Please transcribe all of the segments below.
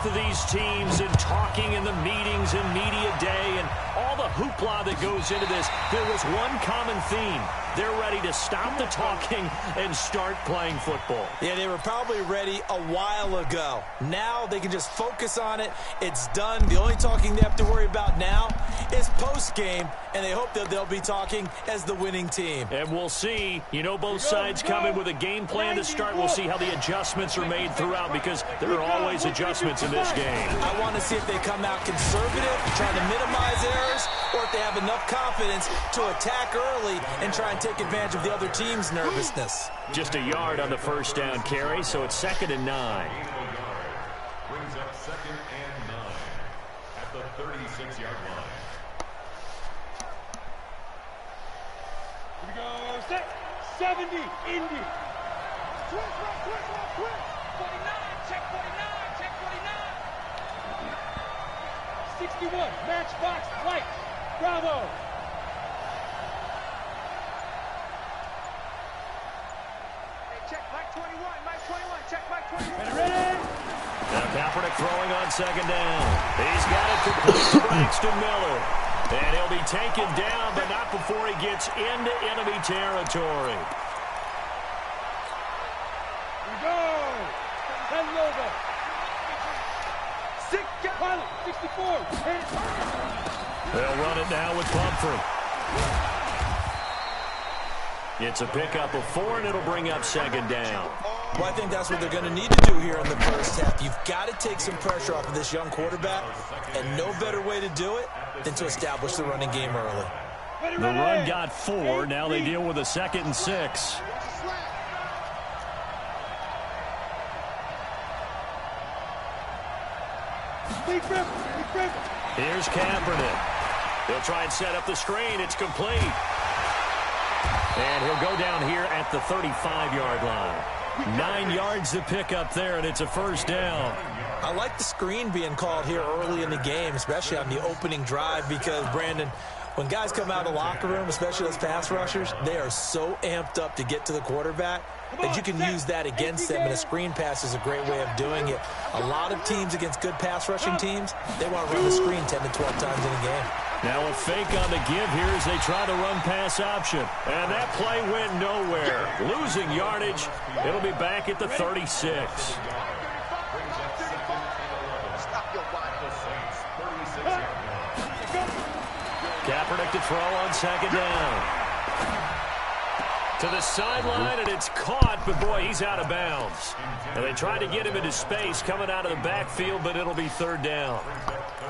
To these teams and talking in the meetings and media day and all the hoopla that goes into this, there was one common theme. They're ready to stop the talking and start playing football. Yeah, they were probably ready a while ago. Now they can just focus on it. It's done. The only talking they have to worry about now is post-game, and they hope that they'll be talking as the winning team. And we'll see. You know, both sides come in with a game plan to start. We'll see how the adjustments are made throughout because there are always adjustments in this game. I want to see if they come out conservative, trying to minimize errors, or if they have enough confidence to attack early and try and take advantage of the other team's nervousness. Just a yard on the first down carry, so it's 2nd and 9. Brings up 2nd and 9 at the 36-yard line. Here we go. Set. 70. Indy. Switch. 49. Check 49. Check 49. 61. Matchbox light. Bravo. Check Mike 21, Mike 21, check Mike 21. Ready? Now Kaepernick throwing on 2nd down. He's got it complete to Braxton Miller. And he'll be taken down, but not before he gets into enemy territory. Here we go. Hello. 64. They'll run it now with Pumphrey. It's a pickup of 4, and it'll bring up 2nd down. Well, I think that's what they're going to need to do here in the first half. You've got to take some pressure off of this young quarterback, and no better way to do it than to establish the running game early. The run got 4. Now they deal with a 2nd and 6. Here's Kaepernick. He'll try and set up the screen. It's complete. And he'll go down here at the 35-yard line. 9 yards to pick up there, and it's a first down. I like the screen being called here early in the game, especially on the opening drive, because, Brandon, when guys come out of the locker room, especially those pass rushers, they are so amped up to get to the quarterback that you can use that against them, and a screen pass is a great way of doing it. A lot of teams against good pass rushing teams, they want to run the screen 10 to 12 times in a game. Now a fake on the give here as they try to run pass option. And that play went nowhere. Losing yardage. It'll be back at the 36. Kaepernick to throw on 2nd down. To the sideline, and it's caught, but boy, he's out of bounds. And they tried to get him into space coming out of the backfield, but it'll be 3rd down.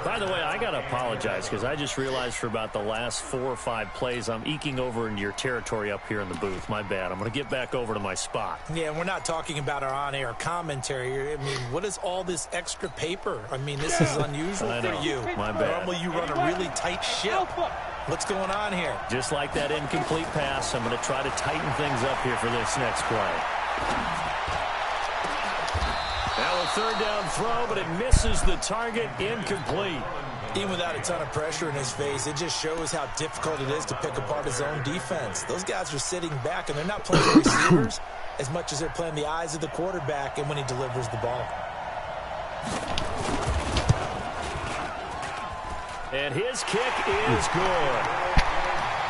By the way, I got to apologize because I just realized for about the last 4 or 5 plays, I'm eking over into your territory up here in the booth. My bad. I'm going to get back over to my spot. Yeah, we're not talking about our on-air commentary. I mean, what is all this extra paper? I mean, this is unusual for you. My bad. Normally you run a really tight ship. What's going on here? Just like that incomplete pass, I'm going to try to tighten things up here for this next play. Now a 3rd down throw, but it misses the target. Incomplete. Even without a ton of pressure in his face, it just shows how difficult it is to pick apart his own defense. Those guys are sitting back, and they're not playing the receivers as much as they're playing the eyes of the quarterback and when he delivers the ball. And his kick is good.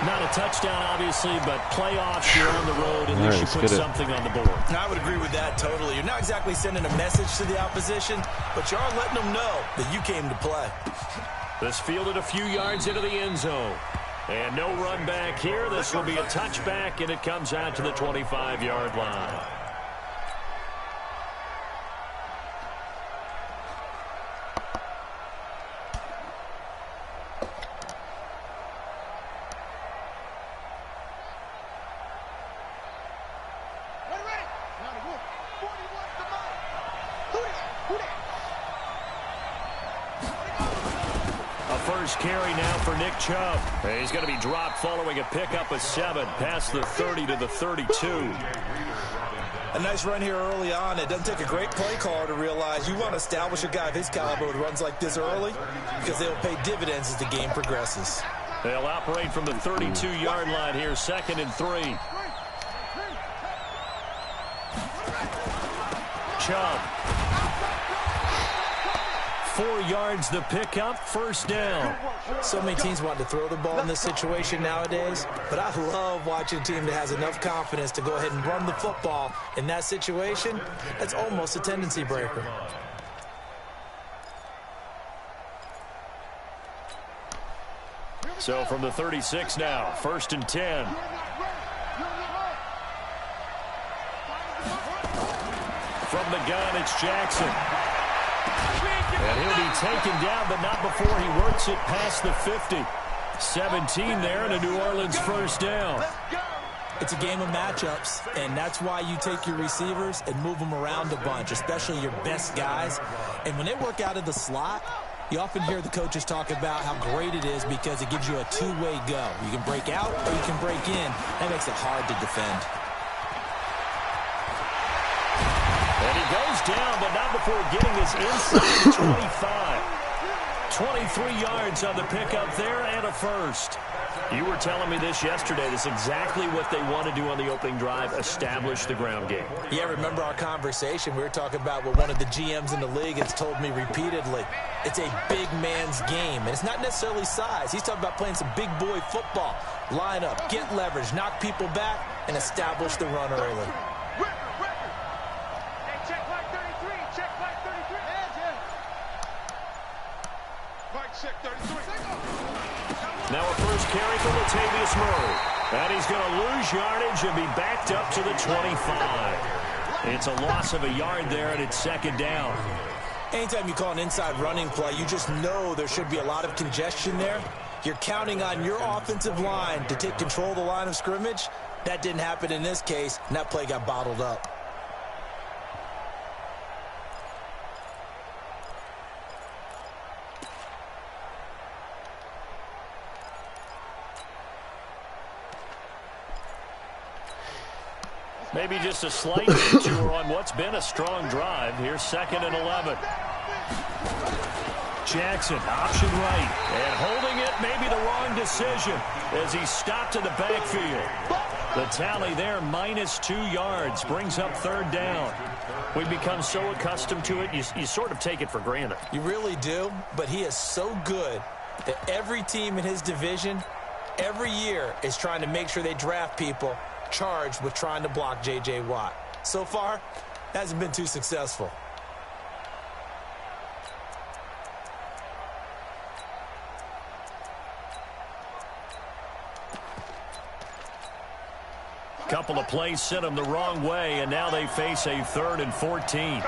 Not a touchdown, obviously, but playoffs, you're on the road, and least you put something on the board. I would agree with that totally. You're not exactly sending a message to the opposition, but you are letting them know that you came to play. This fielded a few yards into the end zone. And no run back here. This will be a touchback, and it comes out to the 25-yard line. First carry now for Nick Chubb. He's going to be dropped following a pickup of 7 past the 30 to the 32. A nice run here early on. It doesn't take a great play caller to realize you want to establish a guy of his caliber who runs like this early because they'll pay dividends as the game progresses. They'll operate from the 32-yard line here, 2nd and 3. Chubb. 4 yards the pickup, first down. So many teams want to throw the ball in this situation nowadays, but I love watching a team that has enough confidence to go ahead and run the football in that situation. That's almost a tendency breaker. So from the 36 now, 1st and 10. From the gun, it's Jackson. And he'll be taken down, but not before he works it past the 50. 17 there and a New Orleans first down. It's a game of matchups, and that's why you take your receivers and move them around a bunch, especially your best guys. And when they work out of the slot, you often hear the coaches talk about how great it is because it gives you a two-way go. You can break out or you can break in. That makes it hard to defend. And he goes down, but not before getting his inside the 25. 23 yards on the pickup there and a first. You were telling me this yesterday. This is exactly what they want to do on the opening drive, establish the ground game. Yeah, remember our conversation? We were talking about what one of the GMs in the league has told me repeatedly. It's a big man's game, and it's not necessarily size. He's talking about playing some big boy football. Line up, get leverage, knock people back, and establish the run early. Hey, check line 33. Check line 33. Mike, check 33. Now a first carry for Latavius Murray. And he's going to lose yardage and be backed up to the 25. It's a loss of a yard there, and it's second down. Anytime you call an inside running play, you just know there should be a lot of congestion there. You're counting on your offensive line to take control of the line of scrimmage. That didn't happen in this case, and that play got bottled up. Maybe just a slight detour on what's been a strong drive. Here's 2nd and 11. Jackson, option right. And holding it, maybe the wrong decision as he stopped in the backfield. The tally there, -2 yards, brings up 3rd down. We've become so accustomed to it, you sort of take it for granted. You really do, but he is so good that every team in his division, every year, is trying to make sure they draft people charged with trying to block J.J. Watt. So far, hasn't been too successful. Couple of plays sent them the wrong way, and now they face a 3rd and 14.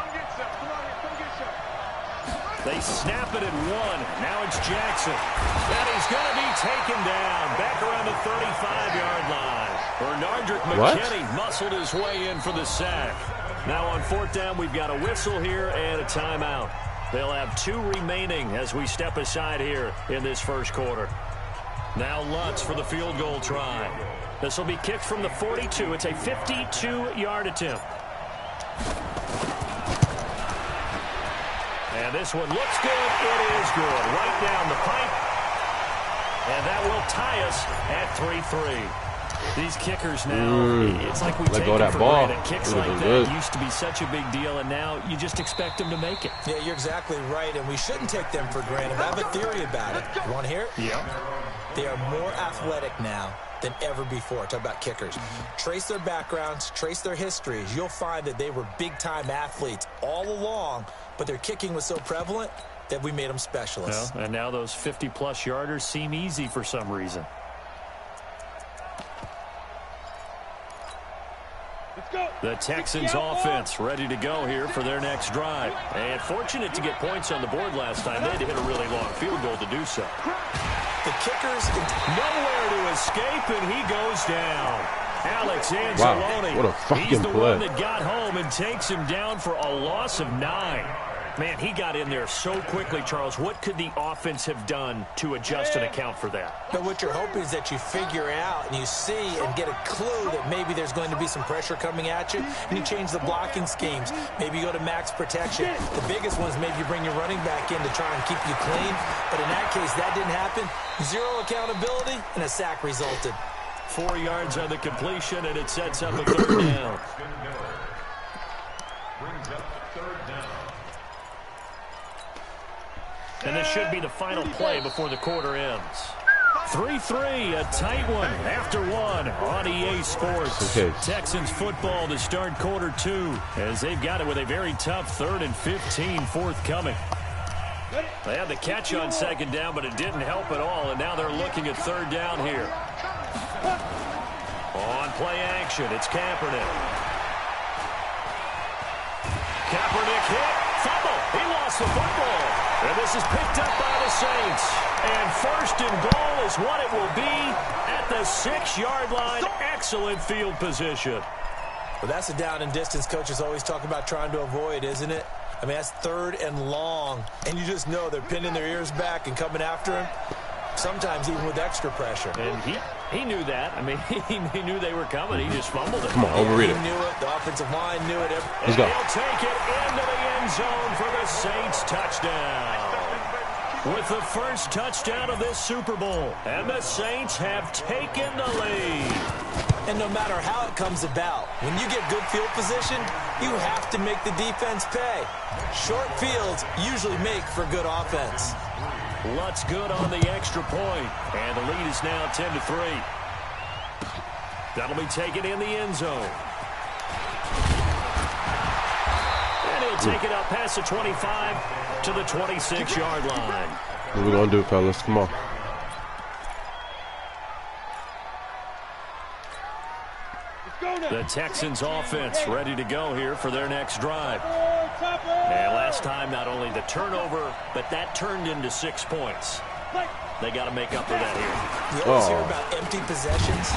They snap it at 1. Now it's Jackson. And he's going to be taken down back around the 35-yard line. Bernardrick McKinney muscled his way in for the sack. Now on 4th down, we've got a whistle here and a timeout. They'll have 2 remaining as we step aside here in this first quarter. Now Lutz for the field goal try. This will be kicked from the 42. It's a 52-yard attempt. And this one looks good. It is good. Right down the pipe. And that will tie us at 3-3. These kickers now, it's like we take them for granted. Kicks like that used to be such a big deal, and now you just expect them to make it. Yeah, you're exactly right, and we shouldn't take them for granted. I have a theory about it. You want to hear it? Yeah. They are more athletic now than ever before. Talk about kickers. Trace their backgrounds, trace their histories. You'll find that they were big-time athletes all along, but their kicking was so prevalent that we made them specialists. Well, and now those 50-plus yarders seem easy for some reason. The Texans offense ready to go here for their next drive. And fortunate to get points on the board last time. They had to hit a really long field goal to do so. The kickers nowhere to escape, and he goes down. Alex Anzalone. Wow, what a fucking He's the play. one that got home and takes him down for a loss of 9. Man, he got in there so quickly, Charles. What could the offense have done to adjust and account for that? But what you're hoping is that you figure out and you see and get a clue that maybe there's going to be some pressure coming at you, and you change the blocking schemes. Maybe you go to max protection. The biggest one is maybe you bring your running back in to try and keep you clean. But in that case, that didn't happen. 0 accountability, and a sack resulted. 4 yards on the completion, and it sets up a 3rd down. Brings up 3rd down. And this should be the final play before the quarter ends. 3-3, a tight one after one on EA Sports. Okay. Texans football to start quarter 2 as they've got it with a very tough 3rd and 15 forthcoming. They had the catch on 2nd down, but it didn't help at all, and now they're looking at 3rd down here. On play action, it's Kaepernick. Kaepernick hit, fumble, he lost the football. And this is picked up by the Saints. And 1st and goal is what it will be at the 6-yard line. Excellent field position. Well, that's a down and distance coaches always talk about trying to avoid, isn't it? I mean, that's 3rd and long. And you just know they're pinning their ears back and coming after him. Sometimes even with extra pressure. And he knew that. I mean, he knew they were coming. He just fumbled it. Come on, overread it. He knew it. The offensive line knew it. Let's go. He'll take it into the end zone for the Saints touchdown. With the first touchdown of this Super Bowl. And the Saints have taken the lead. And no matter how it comes about, when you get good field position, you have to make the defense pay. Short fields usually make for good offense. Lutz good on the extra point. And the lead is now 10-3. That'll be taken in the end zone. And he'll take it up past the 25 to the 26-yard line. What we gonna do, fellas? Come on. The Texans offense ready to go here for their next drive. And last time, not only the turnover, but that turned into 6 points. They got to make up for that here. You always hear about empty possessions,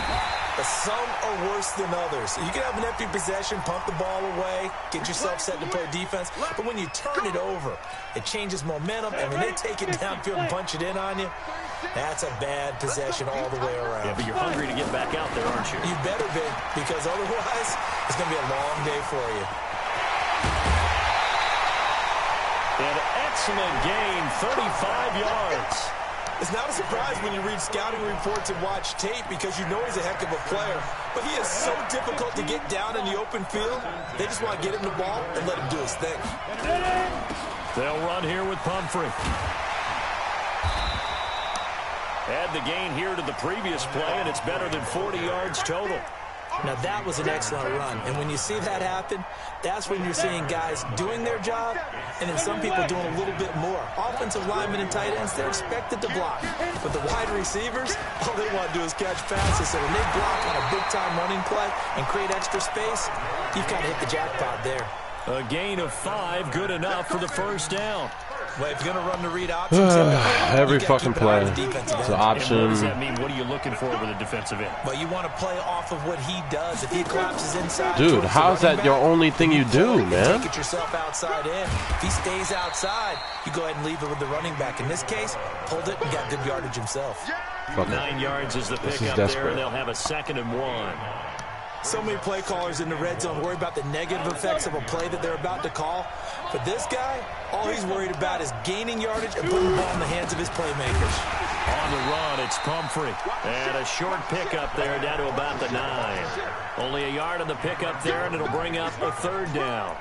but some are worse than others. You can have an empty possession, pump the ball away, get yourself set to play defense, but when you turn it over, it changes momentum, and when they take it downfield and punch it in on you, that's a bad possession all the way around. Yeah, but you're hungry to get back out there, aren't you? You better be, because otherwise, it's going to be a long day for you. An excellent gain, 35 yards. It's not a surprise when you read scouting reports and watch tape because you know he's a heck of a player. But he is so difficult to get down in the open field. They just want to get him the ball and let him do his thing. They'll run here with Pumphrey. Add the gain here to the previous play, and it's better than 40 yards total. Now, that was an excellent run. And when you see that happen, that's when you're seeing guys doing their job and then some people doing a little bit more. Offensive linemen and tight ends, they're expected to block. But the wide receivers, all they want to do is catch passes. So when they block on a big-time running play and create extra space, you've got to hit the jackpot there. A gain of 5, good enough for the first down. Well, if you're going to run the read options, every fucking play. It's an option. And what does that mean? What are you looking for with a defensive end? Well, you want to play off of what he does. If he collapses inside, dude, how's that your only thing you do, man? Take it yourself outside in. If he stays outside, you go ahead and leave it with the running back. In this case, pulled it and got good yardage himself. 9 yards is the pickup there, and they'll have a 2nd and 1. So many play callers in the red zone worry about the negative effects of a play that they're about to call. But this guy, all he's worried about is gaining yardage and putting the ball in the hands of his playmakers. On the run, it's Pumphrey. And a short pickup there down to about the 9. Only a yard on the pickup there, and it'll bring up a 3rd down.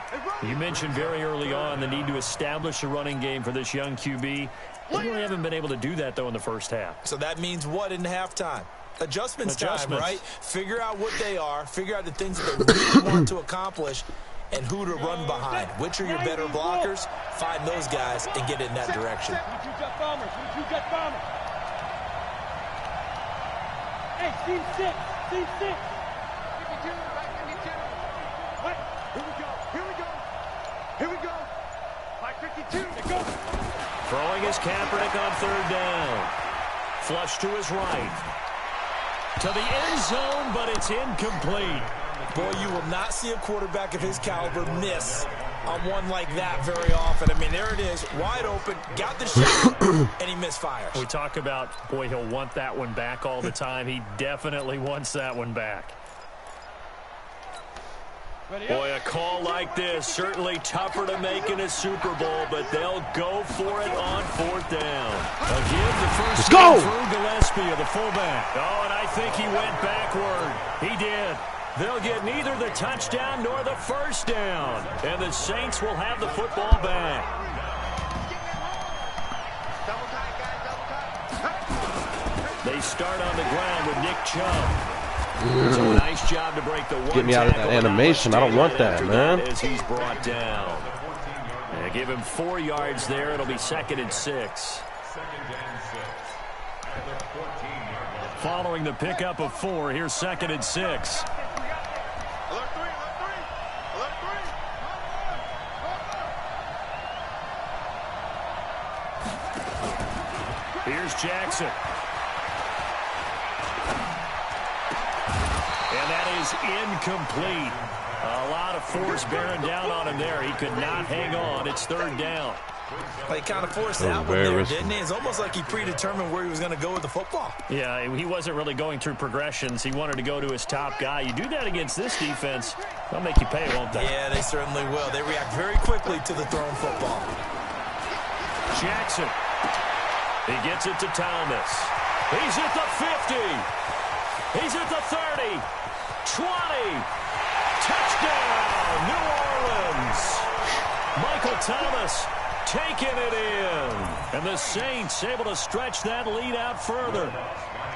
You mentioned very early on the need to establish a running game for this young QB. They really haven't been able to do that, though, in the first half. So that means what in halftime? Adjustments time, right? Figure out what they are, figure out the things that they really want to accomplish, and who to run behind. Which are your better blockers? Find those guys and get in that direction. Hey, team 6. Team 6. 52, right, 52. What? Here we go. Here we go. Here we go. 552. Go. Throwing his Kaepernick on 3rd down. Flush to his right. To the end zone, but it's incomplete. Boy, you will not see a quarterback of his caliber miss on one like that very often. I mean, there it is, wide open, got the shot, and he misfires. We talk about, boy, he'll want that one back all the time. He definitely wants that one back. Boy, a call like this, certainly tougher to make in a Super Bowl, but they'll go for it on 4th down. Again, the first go through Gillespie, the fullback. Oh, and I think he went backward. He did. They'll get neither the touchdown nor the first down. And the Saints will have the football back. start on the ground with Nick Chubb. So a nice job to break the one. Get me out of that animation. I don't want that, man. As he's brought down. And give him 4 yards there. It'll be 2nd and 6. Following the pickup of 4, here's 2nd and 6. Here's Jackson. And that is incomplete. A lot of force bearing down on him there. He could not hang on. It's 3rd down. Well, he kind of forced that one there, didn't he? It's almost like he predetermined where he was going to go with the football. Yeah, he wasn't really going through progressions. He wanted to go to his top guy. You do that against this defense, they'll make you pay, won't they? Yeah, they certainly will. They react very quickly to the thrown football. Jackson. He gets it to Thomas. He's at the 50. He's at the 30. 20. Touchdown, New Orleans. Michael Thomas taking it in. And the Saints able to stretch that lead out further.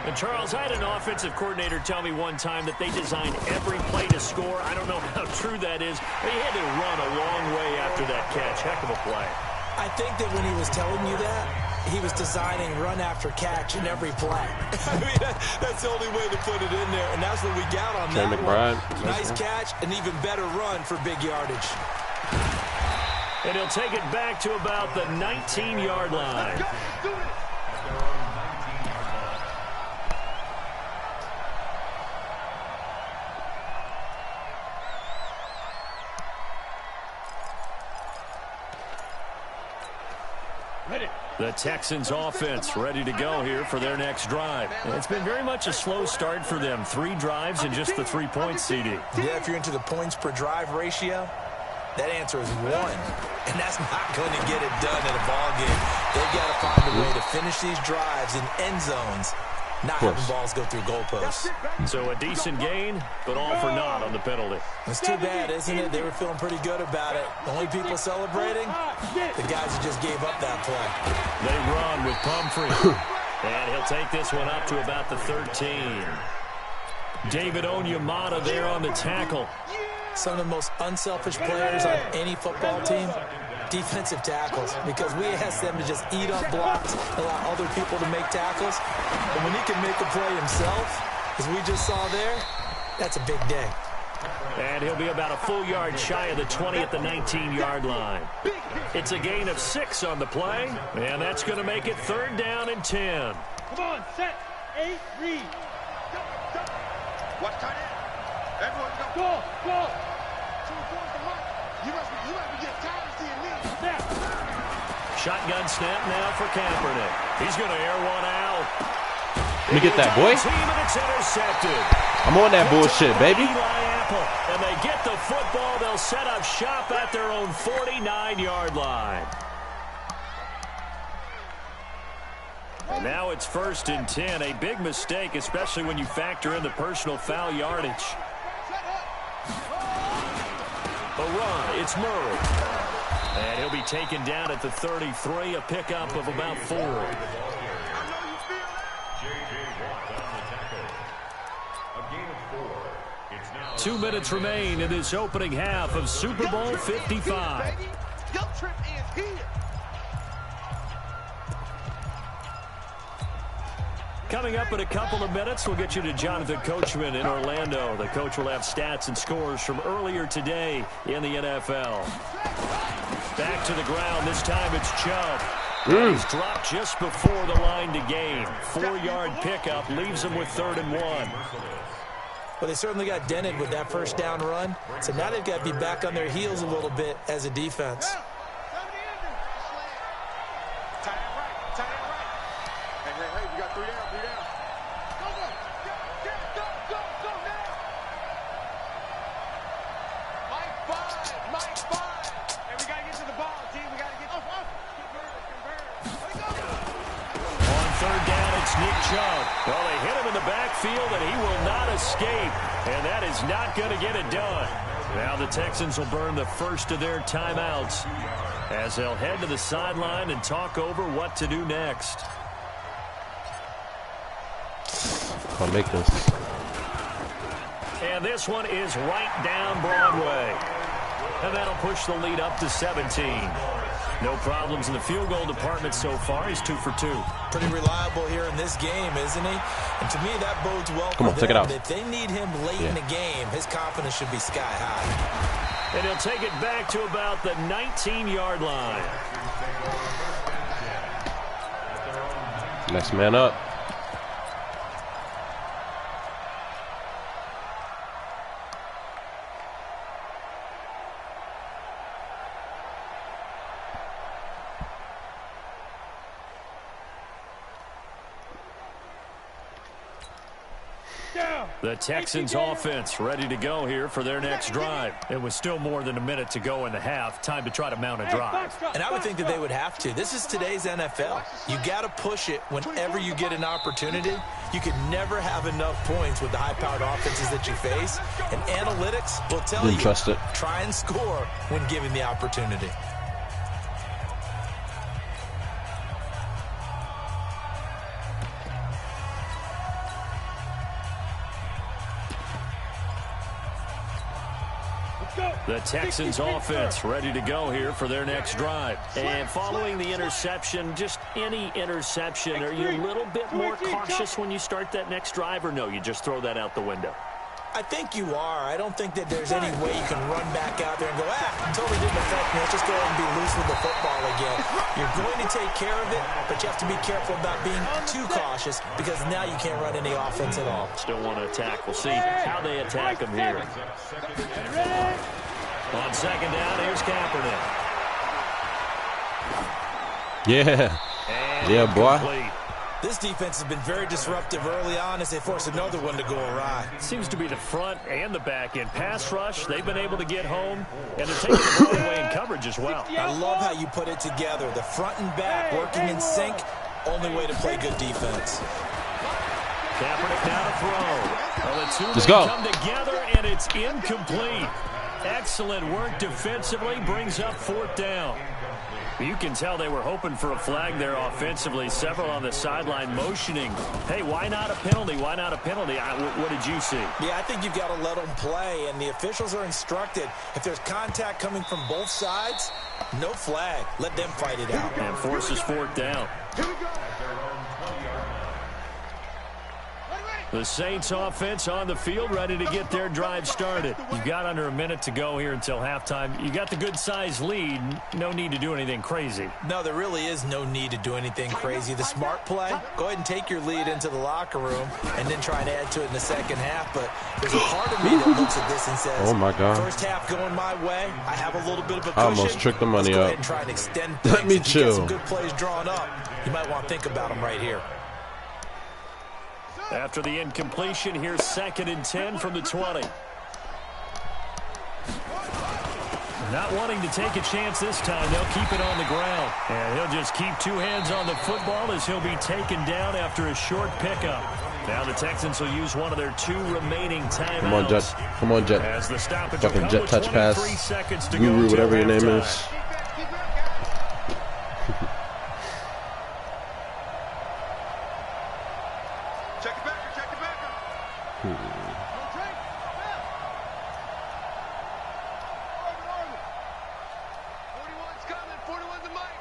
And, Charles, I had an offensive coordinator tell me one time that they designed every play to score. I don't know how true that is, but he had to run a long way after that catch. Heck of a play. I think that when he was telling you that, he was designing run after catch in every play. I mean, that's the only way to put it in there, and that's what we got on that one. Nice catch, an even better run for big yardage. And he'll take it back to about the 19-yard line. The Texans offense ready to go here for their next drive. It's been very much a slow start for them. 3 drives and just the 3 points, CD. Yeah, if you're into the points per drive ratio, that answer is 1. And that's not going to get it done in a ball game. They've got to find a way to finish these drives in end zones, not having balls go through goalposts. So a decent gain, but all for naught on the penalty. It's too bad, isn't it? They were feeling pretty good about it. The only people celebrating, the guys who just gave up that play. They run with Pumphrey. And he'll take this one up to about the 13. David Onyemata there on the tackle. Some of the most unselfish players on any football team, defensive tackles, because we ask them to just eat up blocks, allow other people to make tackles. But when he can make a play himself, as we just saw there, that's a big day. And he'll be about a full yard shy of the 20 at the 19-yard line. It's a gain of 6 on the play, and that's going to make it 3rd down and 10. Come on, set, 8, read. Watch tight end. Everyone go. Go. You must be getting tired of seeing me. Snap. Shotgun snap now for Kaepernick. He's going to air one out. Let me get that, boy. Team, and it's intercepted. I'm on that bullshit, baby. Eli Apple, and they get the football. They'll set up shop at their own 49-yard line. And now it's 1st and 10. A big mistake, especially when you factor in the personal foul yardage. A run, it's Murray. And he'll be taken down at the 33, a pickup of about 4. It's 2 minutes remain in this opening half of Super Bowl 55. Your trip is here. Coming up in a couple of minutes, we'll get you to Jonathan Coachman in Orlando. The coach will have stats and scores from earlier today in the NFL. Back to the ground. This time it's Chubb. He's dropped just before the line to gain. 4-yard pickup leaves him with 3rd and 1. Well, they certainly got dented with that first down run. So now they've got to be back on their heels a little bit as a defense. Well, they hit him in the backfield, and he will not escape. And that is not going to get it done. Now the Texans will burn the first of their timeouts as they'll head to the sideline and talk over what to do next. I'll make this. And this one is right down Broadway. And that'll push the lead up to 17. No problems in the field goal department so far. He's 2 for 2. Pretty reliable here in this game, isn't he? And to me, that bodes well Come on, for take it them. out. If they need him late in the game, his confidence should be sky high. And he'll take it back to about the 19-yard line. Next man up. The Texans offense ready to go here for their next drive. It was still more than a minute to go in the half. Time to try to mount a drive. And I would think that they would have to. This is today's NFL. You got to push it whenever you get an opportunity. You can never have enough points with the high-powered offenses that you face. And analytics will tell Didn't you, trust it. try and score when given the opportunity. The Texans offense ready to go here for their next drive. And following the interception, just any interception, are you a little bit more cautious when you start that next drive, or no, you just throw that out the window? I think you are. I don't think that there's any way you can run back out there and go, totally didn't affect me. Let's just go ahead and be loose with the football again. You're going to take care of it, but you have to be careful about being too cautious because now you can't run any offense at all. Still want to attack. We'll see how they attack them here. On second down, here's Kaepernick. Yeah. And yeah, boy. complete. This defense has been very disruptive early on as they force another one to go awry. Seems to be the front and the back end. Pass rush, they've been able to get home, and they're taking the ball away in coverage as well. I love how you put it together. The front and back working in sync, only way to play good defense. Kaepernick now to throw. Well, the two Let's go. come together, and it's incomplete. Excellent work defensively, brings up 4th down. You can tell they were hoping for a flag there offensively. Several on the sideline motioning, hey, why not a penalty? Why not a penalty? What did you see? Yeah, I think you've got to let them play, and the officials are instructed. If there's contact coming from both sides, no flag. Let them fight it out. And forces 4th down. Here we go. The Saints offense on the field, ready to get their drive started. You've got under a minute to go here until halftime. You got the good-sized lead. No need to do anything crazy. No, there really is no need to do anything crazy. The smart play, go ahead and take your lead into the locker room and then try and add to it in the second half. But there's a part of me that looks at this and says, Oh, my God. First half going my way. I have a little bit of a cushion. I almost tricked the money Let's go up. ahead and try and extend things. Let me If you get chill. some good plays drawn up, you might want to think about them right here. After the incompletion, here's 2nd and 10 from the 20. Not wanting to take a chance this time. They'll keep it on the ground. And he'll just keep 2 hands on the football as he'll be taken down after a short pickup. Now the Texans will use one of their 2 remaining timeouts. Come on, Jet. Come on, Jet. As the stoppage Fucking will come Jet with touch 23 pass. seconds to Guru, go whatever till your name halftime. is. Check it back. Check it back. Order. 41's coming. 41's the mic.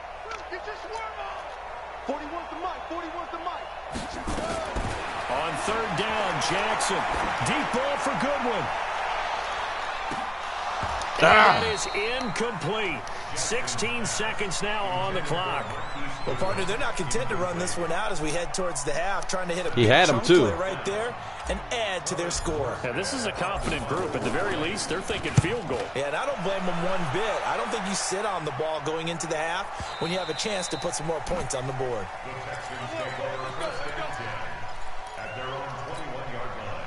Get your swarm on. 41's the mic. 41's the mic. On 3rd down, Jackson. Deep ball for Goodwin. That is incomplete. 16 seconds now on the clock. Well, partner, they're not content to run this one out as we head towards the half, trying to hit a He big had him, chunk too. play right there and add to their score. Now, this is a confident group. At the very least, they're thinking field goal. Yeah, and I don't blame them one bit. I don't think you sit on the ball going into the half when you have a chance to put some more points on the board. At their own 21-yard line.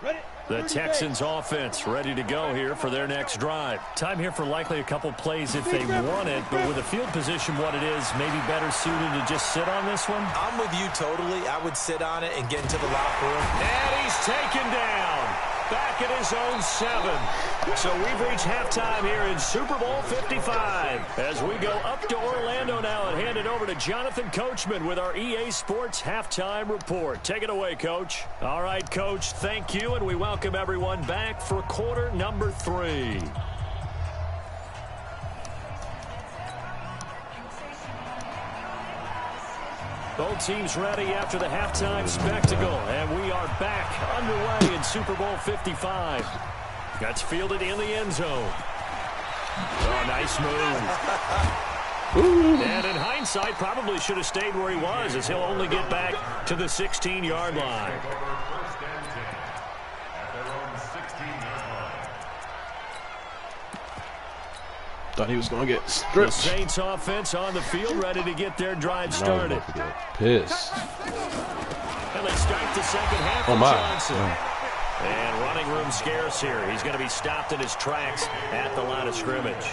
Ready? The Texans offense ready to go here for their next drive. Time here for likely a couple plays if they want it, but with the field position what it is, maybe better suited to just sit on this one. I'm with you totally. I would sit on it and get into the locker room. And he's taken down. back at his own 7. So we've reached halftime here in Super Bowl 55. As we go up to Orlando now and hand it over to Jonathan Coachman with our EA Sports Halftime Report. Take it away, Coach. All right, Coach, thank you, and we welcome everyone back for quarter number 3. Both teams ready after the halftime spectacle, and we are back underway in Super Bowl 55. That's fielded in the end zone. Oh, nice move. And in hindsight, probably should have stayed where he was, as he'll only get back to the 16-yard line. Thought he was going to get stripped. The Saints offense on the field, ready to get their drive started. Pissed. And they start the second half with Johnson. And running room scarce here. He's going to be stopped in his tracks at the line of scrimmage.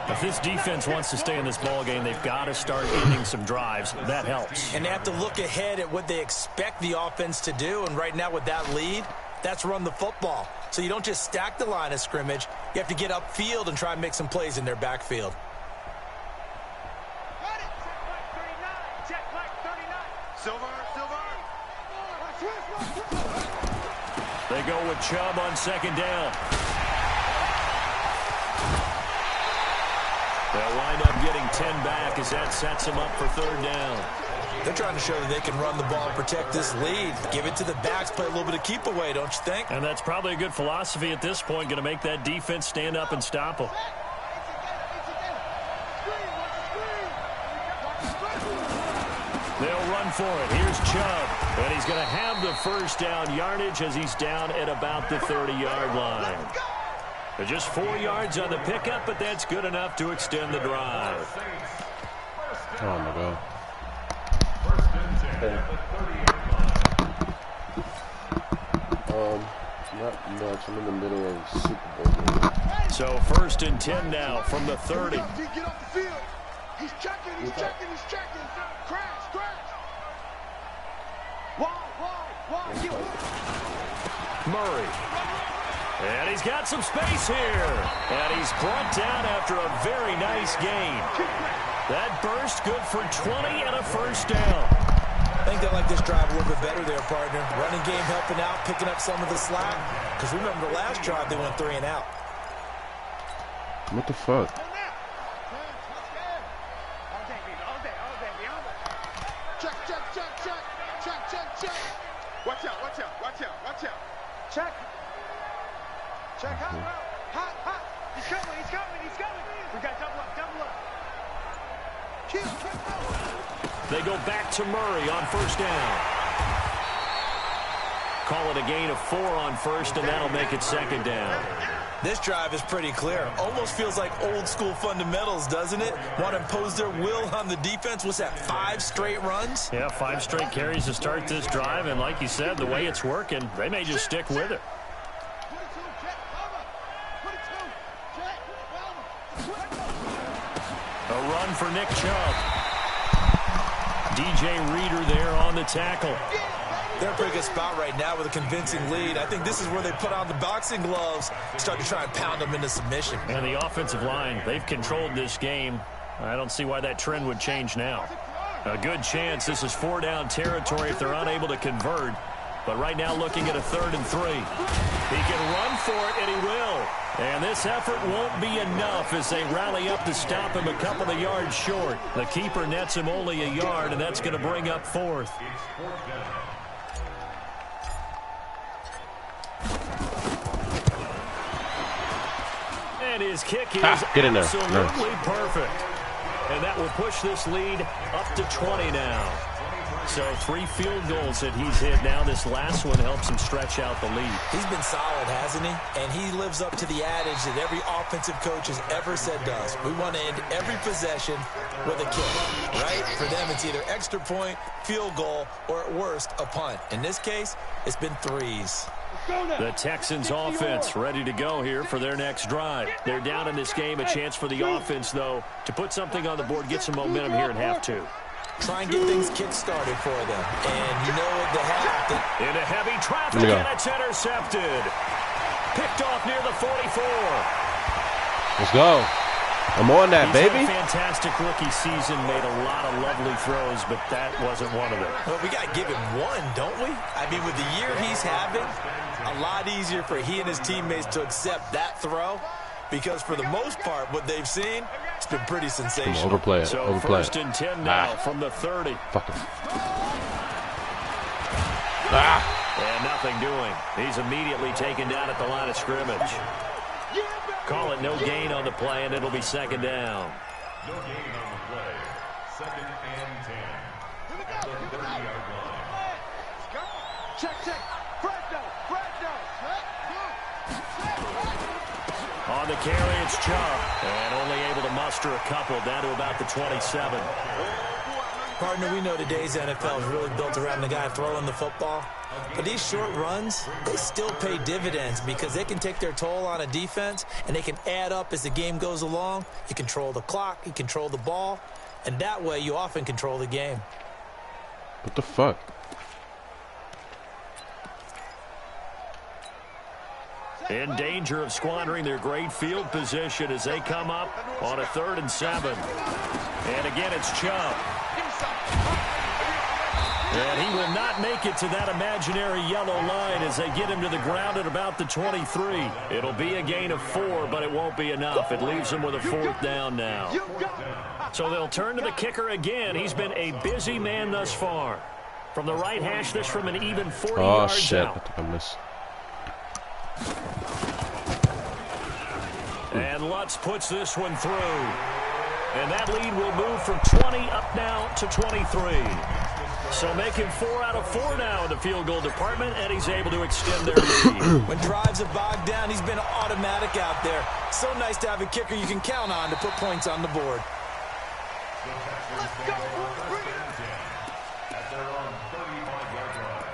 If this defense wants to stay in this ballgame, they've got to start ending some drives. That helps. And they have to look ahead at what they expect the offense to do. And right now with that lead, that's run the football. So you don't just stack the line of scrimmage. You have to get upfield and try and make some plays in their backfield. They go with Chubb on second down. They'll wind up getting 10 back as that sets them up for third down. They're trying to show that they can run the ball and protect this lead. Give it to the backs, play a little bit of keep away, don't you think? And that's probably a good philosophy at this point, going to make that defense stand up and stop them. They'll run for it. Here's Chubb. And he's going to have the first down yardage as he's down at about the 30-yard line. They're just 4 yards on the pickup, but that's good enough to extend the drive. Oh, my God. Not much. I'm in the middle of Super Bowl game. So first and 10 now from the 30. Get off the field. He's checking. Crash. Wide. Murray. And he's got some space here. And he's brought down after a very nice gain. That burst good for 20 and a first down. I think they like this drive a little bit better there, partner. Running game helping out, picking up some of the slack. Because remember the last drive, they went 3 and out. What the fuck? Check. Watch out. Check. Hot. He's coming. We got double up. They go back to Murray on first down. Call it a gain of 4 on first, and that'll make it second down. This drive is pretty clear. Almost feels like old school fundamentals, doesn't it? Want to impose their will on the defense. What's that, 5 straight runs? Yeah, 5 straight carries to start this drive, and like you said, the way it's working, they may just stick with it. A run for Nick Chubb. DJ Reader there on the tackle. They're in a pretty good spot right now with a convincing lead. I think this is where they put on the boxing gloves, start to try and pound them into submission. And the offensive line, they've controlled this game. I don't see why that trend would change now. A good chance this is 4-down territory if they're unable to convert. But right now looking at a 3rd and 3. He can run for it, and he will. And this effort won't be enough as they rally up to stop him a couple of yards short. The keeper nets him only a yard, and that's going to bring up 4th. And his kick is absolutely perfect. And that will push this lead up to 20 now. So 3 field goals that he's hit now. This last one helps him stretch out the lead. He's been solid, hasn't he? And he lives up to the adage that every offensive coach has ever said does. We want to end every possession with a kick, right? For them, it's either extra point, field goal, or at worst, a punt. In this case, it's been 3s. The Texans offense ready to go here for their next drive. They're down in this game. A chance for the offense, though, to put something on the board, get some momentum here in half 2. try and get things kick-started for them. And you know what they have to... Into heavy traffic, and it's intercepted. Picked off near the 44. Let's go. I'm on that, He's baby. Had a fantastic rookie season, made a lot of lovely throws, but that wasn't one of them. Well, we got to give him one, don't we? I mean, with the year he's having, a lot easier for he and his teammates to accept that throw, because for the most part, what they've seen, it's been pretty sensational. Overplay it. So Overplay first it. and 10 now from the 30. Fuck it. And nothing doing. He's immediately taken down at the line of scrimmage. Call it no gain on the play, and it'll be second down. No gain on the play. Second and 10. At the 30-yard line. Check. Brando. On the carry, it's Chubb. And only able to muster a couple down to about the 27. Partner, we know today's NFL is really built around the guy throwing the football. But these short runs, they still pay dividends because they can take their toll on a defense, and they can add up as the game goes along. You control the clock, you control the ball, and that way you often control the game. What the fuck? In danger of squandering their great field position as they come up on a 3rd and 7. And again, it's Chubb. And he will not make it to that imaginary yellow line as they get him to the ground at about the 23. It'll be a gain of 4, but it won't be enough. It leaves him with a 4th down now. So they'll turn to the kicker again. He's been a busy man thus far. From the right hash, this from an even 40 yards shit. out. I think I missed. And Lutz puts this one through. And that lead will move from 20 up now to 23. So making 4 out of 4 now in the field goal department, and he's able to extend their lead. When drives have bogged down, he's been automatic out there. So nice to have a kicker you can count on to put points on the board. Let's go. Bring it at their own 35-yard line.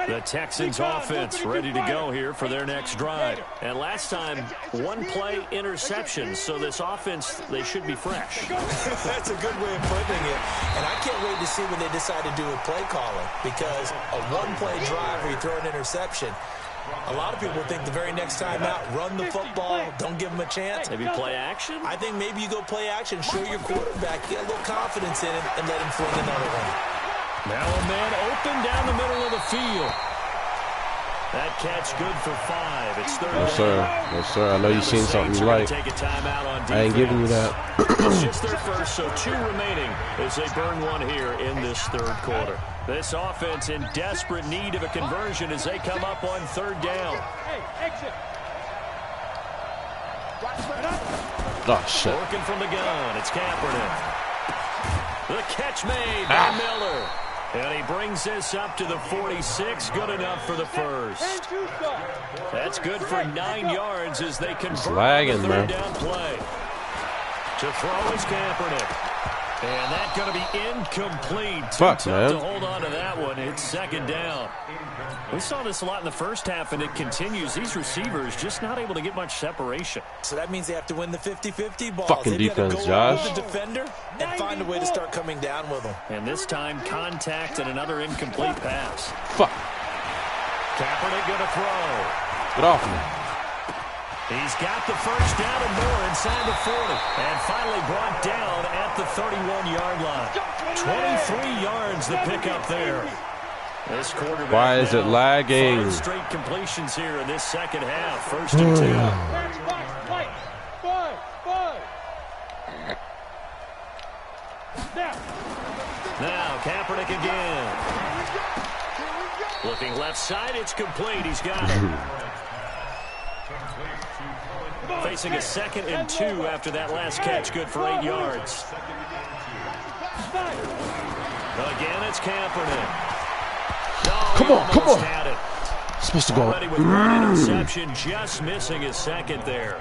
The Texans offense ready to go here for their next drive. And last time, 1 play interception. So this offense, they should be fresh. That's a good way of putting it. And I can't wait to see what they decide to do with play calling, because a 1-play drive where you throw an interception, a lot of people think the very next time out, run the football, don't give them a chance. Maybe play action? I think maybe you go play action, show your quarterback, get a little confidence in him, and let him fling another one. Now a man open down the middle of the field. That catch good for 5. It's 3rd down. Yes, sir. Yes, sir. I know you've seen something you like. Take a timeout on defense. I ain't giving you that. It's just their first, so 2 remaining as they burn 1 here in this 3rd quarter. This offense in desperate need of a conversion as they come up on 3rd down. Hey, exit. Oh, shit. Working from the gun, it's Kaepernick. The catch made by Miller. And he brings this up to the 46. Good enough for the first. That's good for 9 yards as they convert lagging, the 3rd man. down play. To throw is Kaepernick. And that's going to be incomplete. Fuck, Too man. tough to hold on to that one. It's 2nd down. We saw this a lot in the first half, and it continues. These receivers just not able to get much separation. So that means they have to win the 50-50 balls. Fucking They've got to defense, go out Josh. with the defender and find a way to start coming down with them. And this time, contact and another incomplete pass. Fuck. Kaepernick going to throw. Get off me. He's got the first down and more inside the 40. And finally brought down at the 31-yard line. 23 yards the pickup there. This quarterback. Why is it lagging? 5 straight completions here in this 2nd half. 1st and 2. Now Kaepernick again. Looking left side, it's complete. He's got it. Facing a 2nd and 2 after that last catch, good for 8 yards. Again, it's Kaepernick. Oh, Come on, come on. had it. Supposed to go. Already with 1 interception, just missing his 2nd there.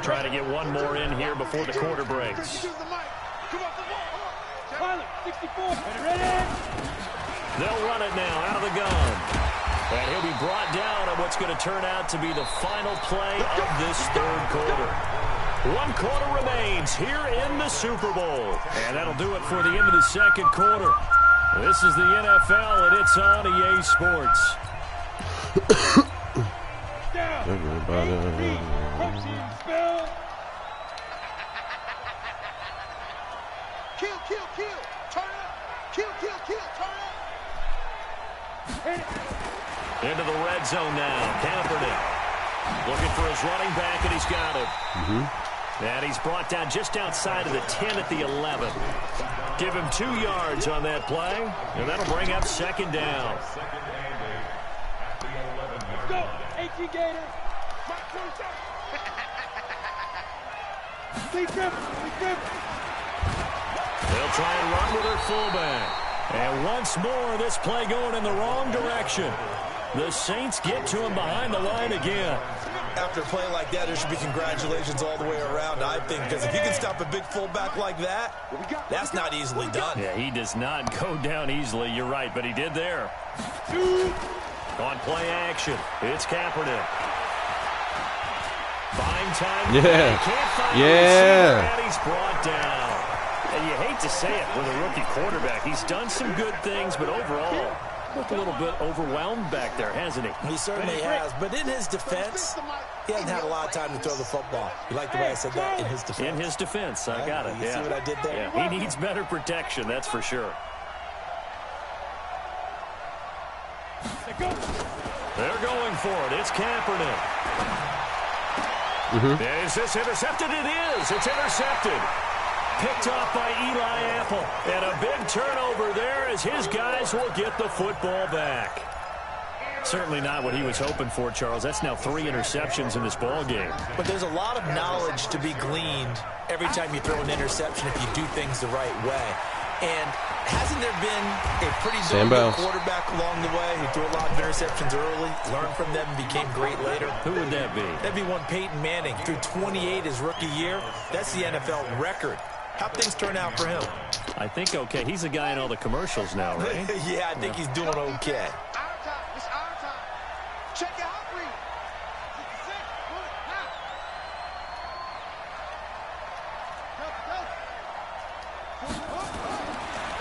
Trying to get 1 more in here before the quarter breaks. Pilot, 64. Ready? They'll run it now out of the gun. And he'll be brought down on what's going to turn out to be the final play of this third quarter. 1 quarter remains here in the Super Bowl. And that'll do it for the end of the second quarter. This is the NFL, and it's on EA Sports. Kill, kill, kill. Turn up. Kill, kill, kill. Turn up. Into the red zone now. Kaepernick looking for his running back, and he's got him. And he's brought down just outside of the 10 at the 11. Give him 2 yards on that play, and that'll bring up second down. Let's go. 18 Gators. Mark 27. Please grip. They'll try and run with their fullback. And once more, this play going in the wrong direction. The Saints get to him behind the line again. After a play like that, there should be congratulations all the way around, I think, because if you can stop a big fullback like that, that's not easily done. Yeah, he does not go down easily. You're right, but he did there. On play action, it's Kaepernick. Buying time. Yeah. Can't find Yeah. and he's brought down. And you hate to say it with a rookie quarterback. He's done some good things, but overall, looked a little bit overwhelmed back there, hasn't he? He certainly has, but in his defense, he hasn't had a lot of time to throw the football. You like the way I said that? In his defense. In his defense, I got it. You see what I did there? Yeah, he needs better protection, that's for sure. They're going for it. It's Kaepernick. Is this intercepted? It is. It's intercepted. Picked off by Eli Apple. And a big turnover there as his guys will get the football back. Certainly not what he was hoping for, Charles. That's now 3 interceptions in this ball game. But there's a lot of knowledge to be gleaned every time you throw an interception if you do things the right way. And hasn't there been a pretty good quarterback along the way who threw a lot of interceptions early, learned from them, and became great later? Who would that be? That'd be one Peyton Manning. Threw 28 his rookie year. That's the NFL record. How'd things turn out for him? I think okay. He's a guy in all the commercials now, right? Yeah, I think he's doing okay. Our time. It's our time. Check it out, Reed.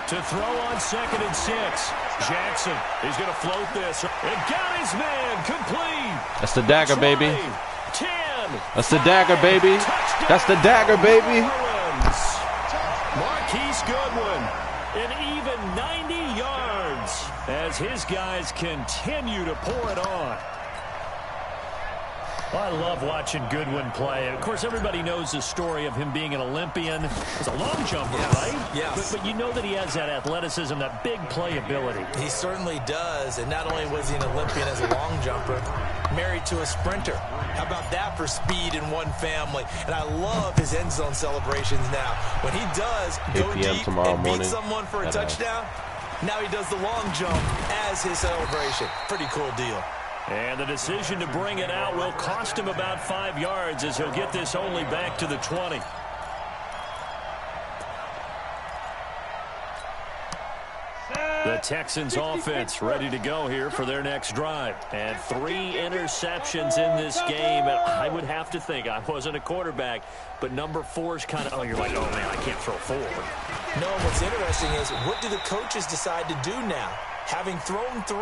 To throw on 2nd and 6. Jackson, he's going to float this. And got his man complete. That's the dagger, 20, baby. 10. That's the dagger, baby. Touchdown. That's the dagger, baby. Marquise Goodwin, an even 90 yards as his guys continue to pour it on. I love watching Goodwin play. Of course, everybody knows the story of him being an Olympian. He's a long jumper, right? Yes. But you know that he has that athleticism, that big playability. He certainly does. And not only was he an Olympian as a long jumper, married to a sprinter. How about that for speed in one family? And I love his end zone celebrations now. When he does go deep and beat someone for a touchdown, now he does the long jump as his celebration. Pretty cool deal. And the decision to bring it out will cost him about 5 yards as he'll get this only back to the 20. The Texans offense ready to go here for their next drive. And 3 interceptions in this game. And I would have to think, I wasn't a quarterback, but number 4 is kind of, oh, you're like, oh, man, I can't throw 4. No, what's interesting is what do the coaches decide to do now? Having thrown 3,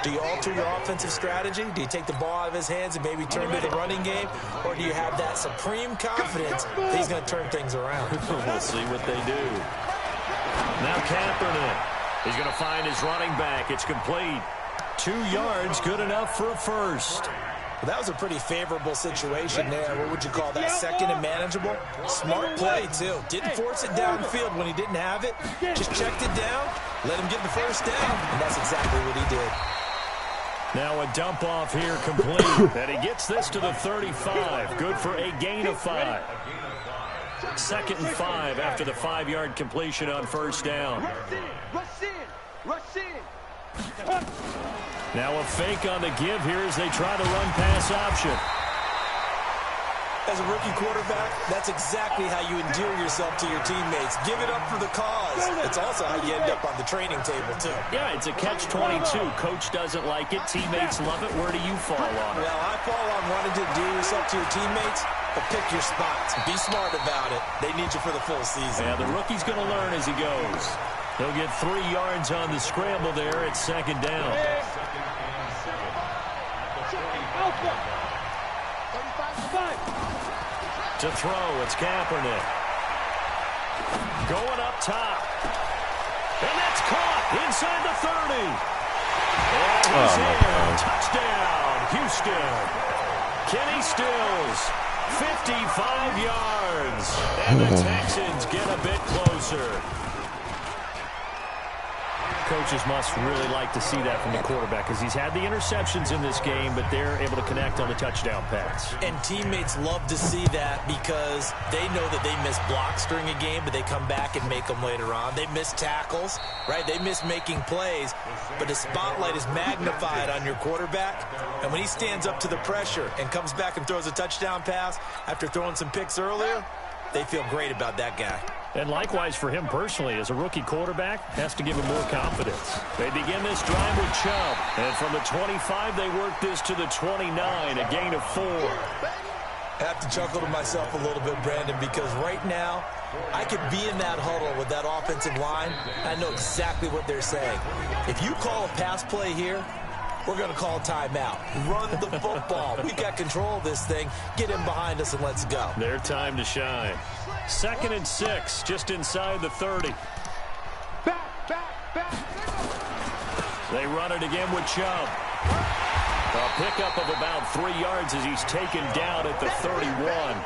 do you alter your offensive strategy? Do you take the ball out of his hands and maybe turn to the running game? Or do you have that supreme confidence that he's going to turn things around? We'll see what they do. Now Kaepernick. He's going to find his running back. It's complete. 2 yards, good enough for a first. Well, that was a pretty favorable situation there. What would you call that? 2nd and manageable? Smart play, too. Didn't force it downfield when he didn't have it. Just checked it down, let him get the first down, and that's exactly what he did. Now a dump off here complete. And he gets this to the 35. Good for a gain of 5. 2nd and 5 after the 5-yard completion on first down. Rush in. Now a fake on the give here as they try to run pass option. as a rookie quarterback, that's exactly how you endear yourself to your teammates. Give it up for the cause. It's also how you end up on the training table, too. Yeah, it's a catch-22. Coach doesn't like it. Teammates love it. Where do you fall on it? Well, I fall on wanting to endear yourself to your teammates, but pick your spots. Be smart about it. They need you for the full season. Yeah, the rookie's going to learn as he goes. He'll get 3 yards on the scramble there at second down. To throw, it's Kaepernick. Going up top. And that's caught inside the 30. And he's in. Touchdown, Houston. Kenny Stills, 55 yards. And the Texans get a bit closer. Coaches must really like to see that from the quarterback because he's had the interceptions in this game, but they're able to connect on the touchdown pass. And teammates love to see that because they know that they miss blocks during a game, but they come back and make them later on. They miss tackles, right? They miss making plays, but the spotlight is magnified on your quarterback. And when he stands up to the pressure and comes back and throws a touchdown pass after throwing some picks earlier, they feel great about that guy. And likewise for him personally, as a rookie quarterback, has to give him more confidence. They begin this drive with Chubb. And from the 25, they work this to the 29, a gain of 4. I have to chuckle to myself a little bit, Brandon, because right now, I could be in that huddle with that offensive line. I know exactly what they're saying. If you call a pass play here, we're going to call timeout. Run the football. We got control of this thing. Get him behind us and let's go. Their time to shine. 2nd and 6, just inside the 30. They run it again with Chubb. A pickup of about 3 yards as he's taken down at the 31.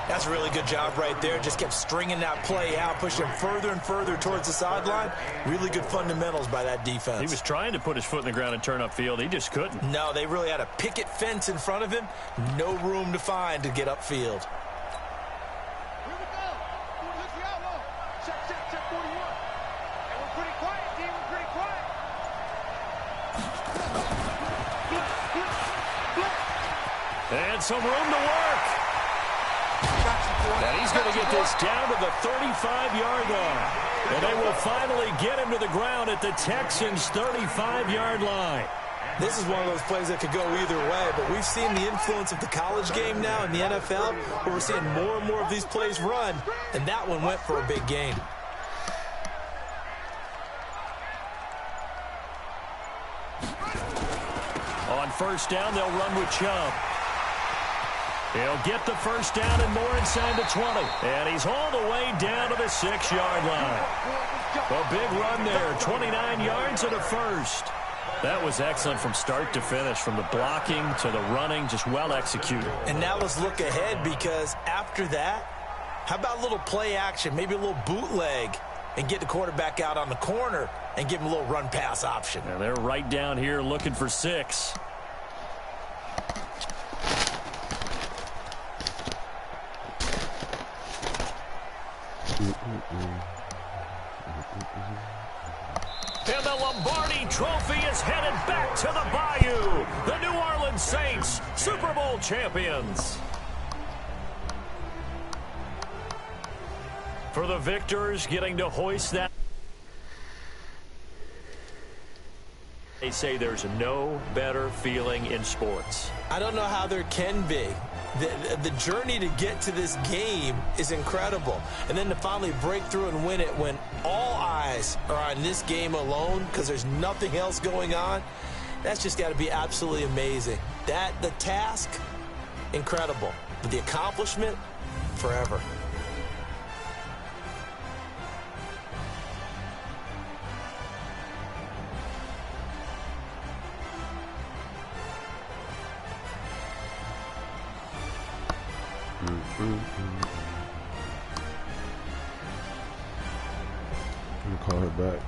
That's a really good job right there. Just kept stringing that play out, pushing him further and further towards the sideline. Really good fundamentals by that defense. He was trying to put his foot in the ground and turn upfield. He just couldn't. No, they really had a picket fence in front of him. No room to find to get upfield. And some room to work. And he's going to get this down to the 35-yard line. And they will finally get him to the ground at the Texans' 35-yard line. This is one of those plays that could go either way, but we've seen the influence of the college game now in the NFL, where we're seeing more and more of these plays run, and that one went for a big gain. On first down, they'll run with Chubb. He'll get the first down and more inside the 20. And he's all the way down to the 6-yard line. A big run there, 29 yards and a first. That was excellent from start to finish, from the blocking to the running, just well executed. And now let's look ahead, because after that, how about a little play action, maybe a little bootleg, and get the quarterback out on the corner and give him a little run-pass option. And they're right down here looking for 6. And the Lombardi Trophy is headed back to the Bayou. The New Orleans Saints, Super Bowl champions. For the victors, getting to hoist that. They say there's no better feeling in sports. I don't know how there can be. The journey to get to this game is incredible. And then to finally break through and win it when all eyes are on this game alone because there's nothing else going on, that's just got to be absolutely amazing. The task, incredible. But the accomplishment, forever. Call her back.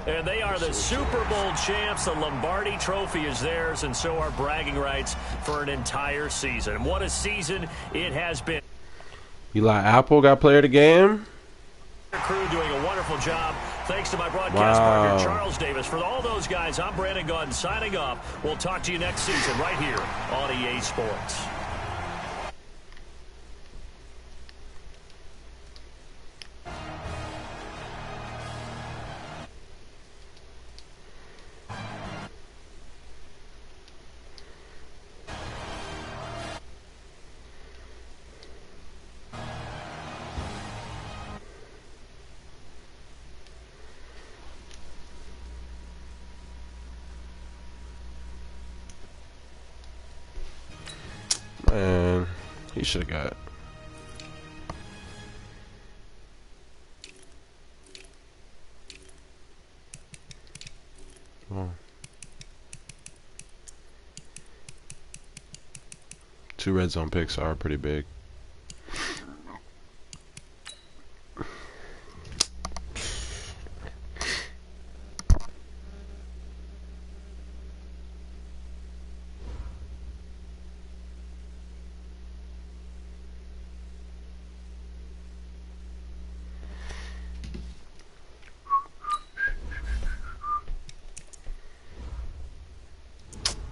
And they are the Super Bowl champs. The Lombardi Trophy is theirs, and so are bragging rights for an entire season. What a season it has been. Eli Apple got player of the game. Crew doing a wonderful job. Thanks to my broadcast partner, Charles Davis. For all those guys, I'm Brandon Gaudin signing off. We'll talk to you next season right here on EA Sports. He should have got. Well, 2 red zone picks are pretty big.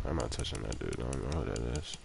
I'm not touching that dude. I don't know who that is.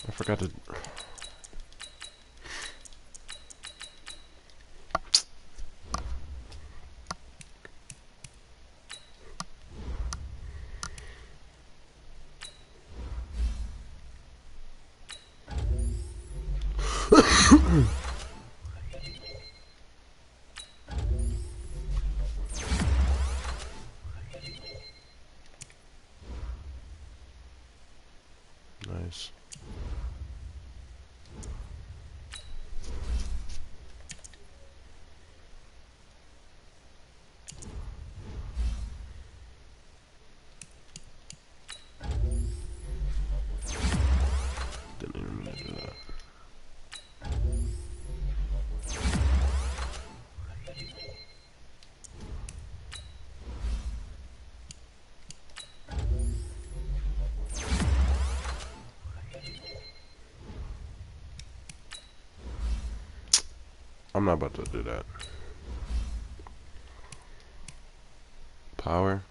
I forgot to. Nice. Didn't even mean to do that. I'm not about to do that. Power.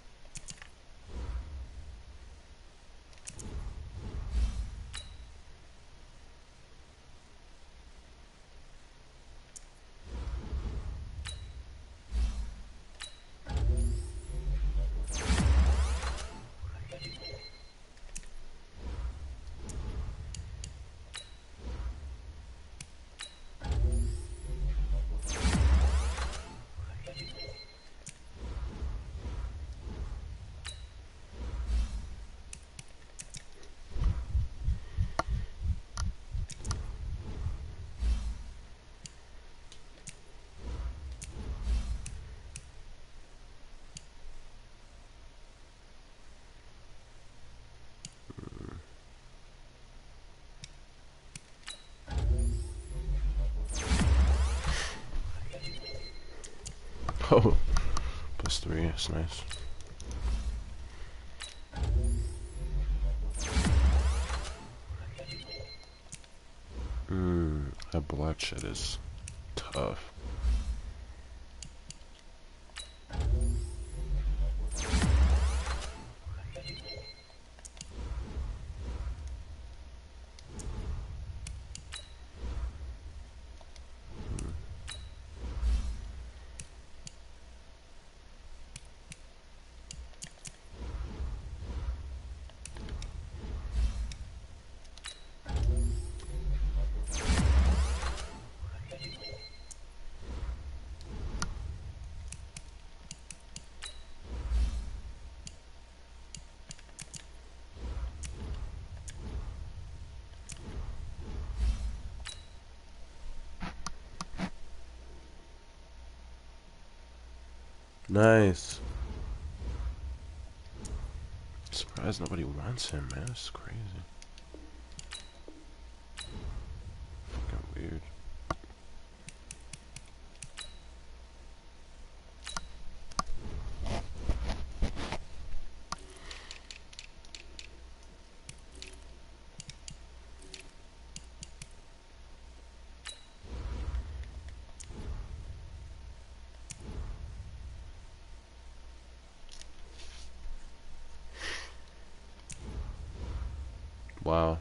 Oh, +3, that's nice. That black shit is tough. Nice. Surprised nobody wants him, man. That's crazy. Fucking weird. Wow.